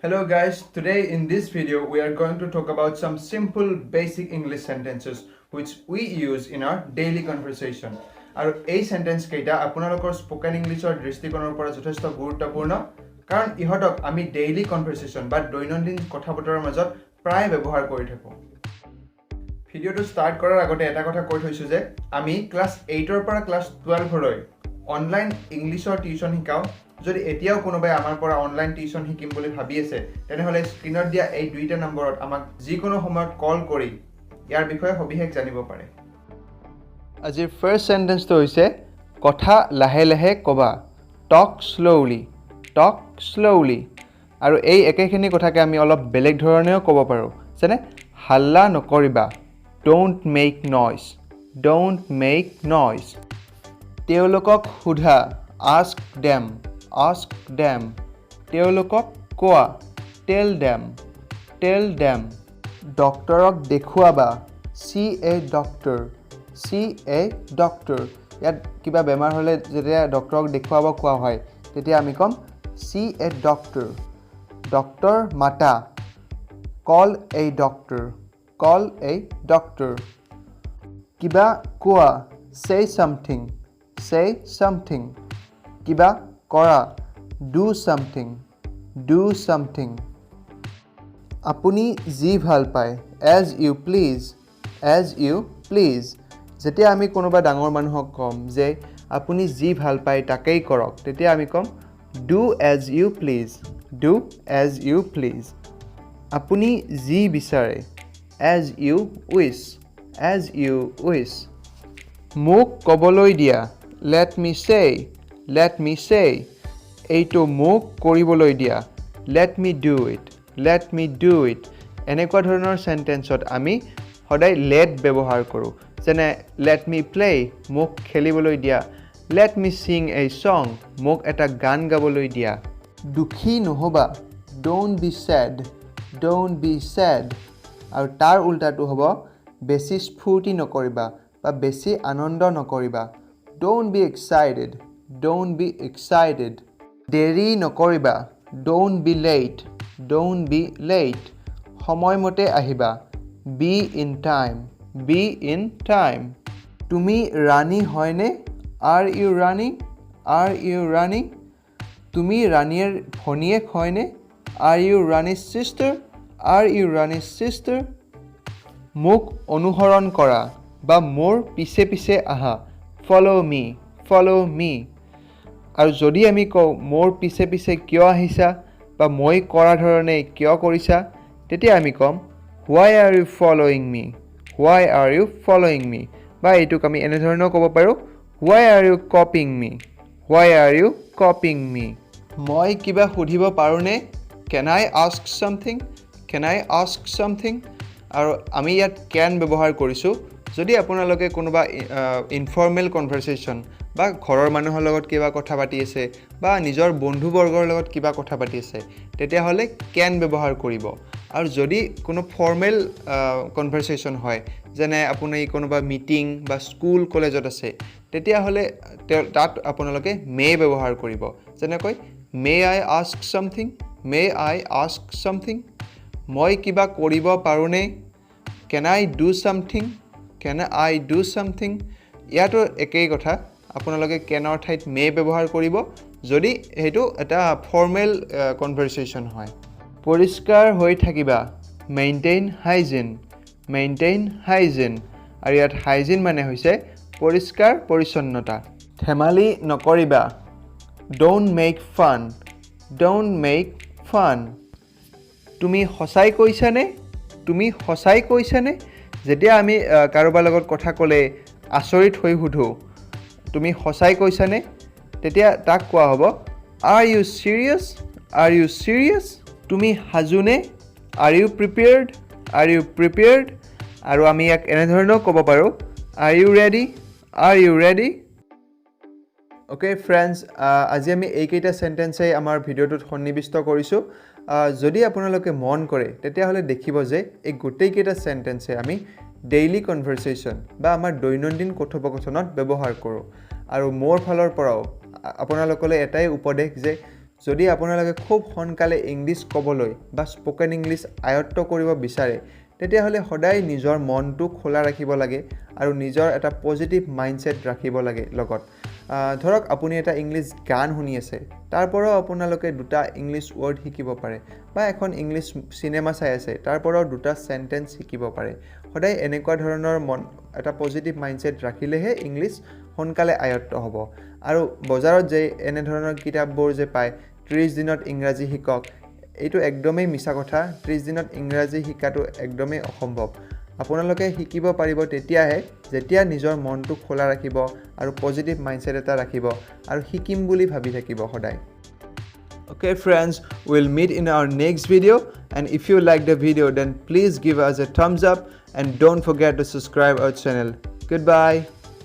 Hello guys, today in this video we are going to talk about some simple basic English sentences which we use in our daily conversation. আৰু এই sentence কেইটা আপোনালোকৰ spoken ইংলিছৰ দৃষ্টিকোণৰ পৰা যথেষ্ট গুৰুত্বপূৰ্ণ কাৰণ ইহতক আমি ডেইলি কনভাৰসেশন বা দৈনন্দিন কথা বতৰাৰ মাজত প্ৰায় ব্যৱহাৰ কৰি থাকো। ভিডিওটো ষ্টাৰ্ট কৰাৰ আগতে এটা কথা কৈ থৈছো যে আমি ক্লাস 8 ৰ পৰা ক্লাস 12 লৈ অনলাইন ইংলিছৰ টিউচন শিকাও। যদি এতিয়াও কোনোবাই আমাৰ পৰা অনলাইন টিউচন শিকিম বুলি ভাবি আছে তেনেহলে স্ক্ৰিনত দিয়া এই দুইটা নম্বৰত আমাক যিকোনো সময়ত কল কৰি ইয়াৰ বিষয়ে সবিশেষ জানিব পাৰে। আজিৰ ফাৰ্স্ট সেন্টেন্সটো হৈছে কথা লাহে লাহে কবা। টক স্লোলি, টক স্লোলি। আৰু এই একেখিনি কথাকে আমি অলপ বেলেগ ধৰণেও ক'ব পাৰো, যেনে হাল্লা নকৰিবা। Don't make noise, don't make noise. তেওঁলোকক সোধা। Ask them, ask them. তেওঁলোকক কোৱা। tell them, tell them. ডক্টৰক দেখুৱাবা। see a doctor, see a doctor. ইয়াত কিবা বেমাৰ হ'লে যেতিয়া ডক্টৰক দেখুৱাব কোৱা হয় তেতিয়া আমি কম see a doctor. ডক্টৰ মাতা। call a doctor, call a doctor. কিবা কোৱা। say something, say something. কিবা কৰা। do something, do something. আপুনি যি ভাল পায়। as you please, as you please. যেতিয়া আমি কোনোবা ডাঙৰ মানুহক কম যে আপুনি যি ভাল পায় তাকেই কৰক তেতিয়া আমি কম do as you please, do as you please. আপুনি যি বিচাৰে। as you wish, as you wish. মোক ক'বলৈ দিয়া। let me say, let me say. এইটো মোক কৰিবলৈ দিয়া। let me do it, let me do it. এনেকুৱা ধৰণৰ সেন্টেন্সত আমি সদায় let ব্যৱহাৰ কৰো, যেনে let me play, মোক খেলিবলৈ দিয়া। let me sing a song, মোক এটা গান গাবলৈ দিয়া। দুখী নহবা। don't be sad, don't be sad. আৰু তাৰ উল্টাটো হ'ব বেছি স্ফূৰ্তি নকৰিবা বা বেছি আনন্দ নকৰিবা। don't be excited, don't be excited. দেৰি নকৰিবা। don't be late, don't be late. সময়মতে আহিবা। be in time, be in time. তুমি ৰাণী হয়নে? are you running, are you running? তুমি ৰাণীৰ ভনীয়েক হয়নে? are you Rani's sister, are you Rani's sister? মোক অনুসৰণ কৰা বা মোৰ পিছে পিছে আহা। follow me, follow me. আৰু যদি আমি কওঁ মোৰ পিছে পিছে কিয় আহিছা বা মই কৰা ধৰণে কিয় কৰিছা তেতিয়া আমি কম why are you following me, why are you following me? বা এইটোক আমি এনে ধৰণেও ক'ব পাৰো why are you copying me, why are you copying me? মই কিবা সুধিব পাৰোনে? can I ask something, can I ask something? আৰু আমি ইয়াত can ব্যৱহাৰ কৰিছো যদি আপোনালোকে কোনোবা ইনফৰ্মেল কনভাৰসেশন বা ঘৰৰ মানুহৰ লগত কিবা কথা পাতি আছে বা নিজৰ বন্ধুবৰ্গৰ লগত কিবা কথা পাতি আছে তেতিয়া হলে can ব্যৱহাৰ কৰিব। আৰু যদি কোনো ফৰ্মেল কনভাৰসেশন হয় যেনে আপুনি কোনোবা মিটিং বা স্কুল কলেজত আছে তেতিয়া হলে তাত আপোনালোকে may ব্যৱহাৰ কৰিব, যেনেকৈ may I ask something, may I ask something. মই কিবা কৰিব পাৰোনে? can I do something, can I do something? ইয়াতো একেই কথা, আপোনালোকে কেনৰ ঠাইত may ব্যৱহাৰ কৰিব যদি হেতু এটা ফৰ্মেল কনভাৰসেশন হয়। পৰিষ্কাৰ হৈ থাকিবা। maintain hygiene, maintain hygiene. আৰু ইয়াত hygiene মানে হৈছে পৰিষ্কাৰ পৰিচ্ছন্নতা। ধেমালি নকৰিবা। don't make fun, don't make fun. তুমি সঁচাই কৈছানে? তুমি সঁচাই কৈছানে? যেতিয়া আমি কাৰোবাৰ লগত কথা ক'লে আচৰিত হৈ সুধো তুমি সঁচাই কৈছানে তেতিয়া তাক কোৱা হ'ব are you serious, are you serious? তুমি হাজুনে? are you prepared, are you prepared? আৰু আমি ইয়াক এনে ধৰণেও ক'ব পাৰো are you ready, are you ready? Okay friends, আজি আমি এইকেইটা সেন্টেন্সে আমাৰ ভিডিওটোত সন্নিবিষ্ট কৰিছো। যদি আপোনালোকে মন কৰে তেতিয়া হলে দেখিব যে এই গোটেইকেইটা সেন্টেন্সে আমি ডেইলি কনভাৰসেশন বা আমাৰ দৈনন্দিন কথোপকথনত ব্যৱহাৰ কৰো। আৰু মোৰ ফালৰ পৰাও আপোনালোকলৈ এটাই উপদেশ যে যদি আপোনালোকে খুব সোনকালে ইংলিছ ক'বলৈ বা স্পোকেন ইংলিছ আয়ত্ত কৰিব বিচাৰে তেতিয়াহ'লে সদায় নিজৰ মনটো খোলা ৰাখিব লাগে আৰু নিজৰ এটা পজিটিভ মাইণ্ডছেট ৰাখিব লাগে লগত ধৰক আপুনি এটা ইংলিছ গান শুনি আছে তাৰ পৰাও আপোনালোকে দুটা ইংলিছ ৱৰ্ড শিকিব পাৰে বা এখন ইংলিছ চিনেমা চাই আছে তাৰ পৰাও দুটা সেন্টেন্স শিকিব পাৰে সদায় এনেকুৱা ধৰণৰ মন এটা পজিটিভ মাইণ্ডছেট ৰাখিলেহে ইংলিছ সোনকালে আয়ত্ত হ'ব আৰু বজাৰত যে এনে ধৰণৰ কিতাপবোৰ যে পায় 30 দিনত ইংৰাজী শিকক এইটো একদমেই মিছা কথা 30 দিনত ইংৰাজী শিকাটো একদমেই অসম্ভৱ আপোনালোকে শিকিব পাৰিব তেতিয়াহে যেতিয়া নিজৰ মনটো খোলা ৰাখিব আৰু পজিটিভ মাইণ্ডছেট এটা ৰাখিব আৰু শিকিম বুলি ভাবি থাকিব সদায় Okay friends, we'll meet in our next video, and if you like the video then please give us a thumbs up and don't forget to subscribe our channel. Goodbye.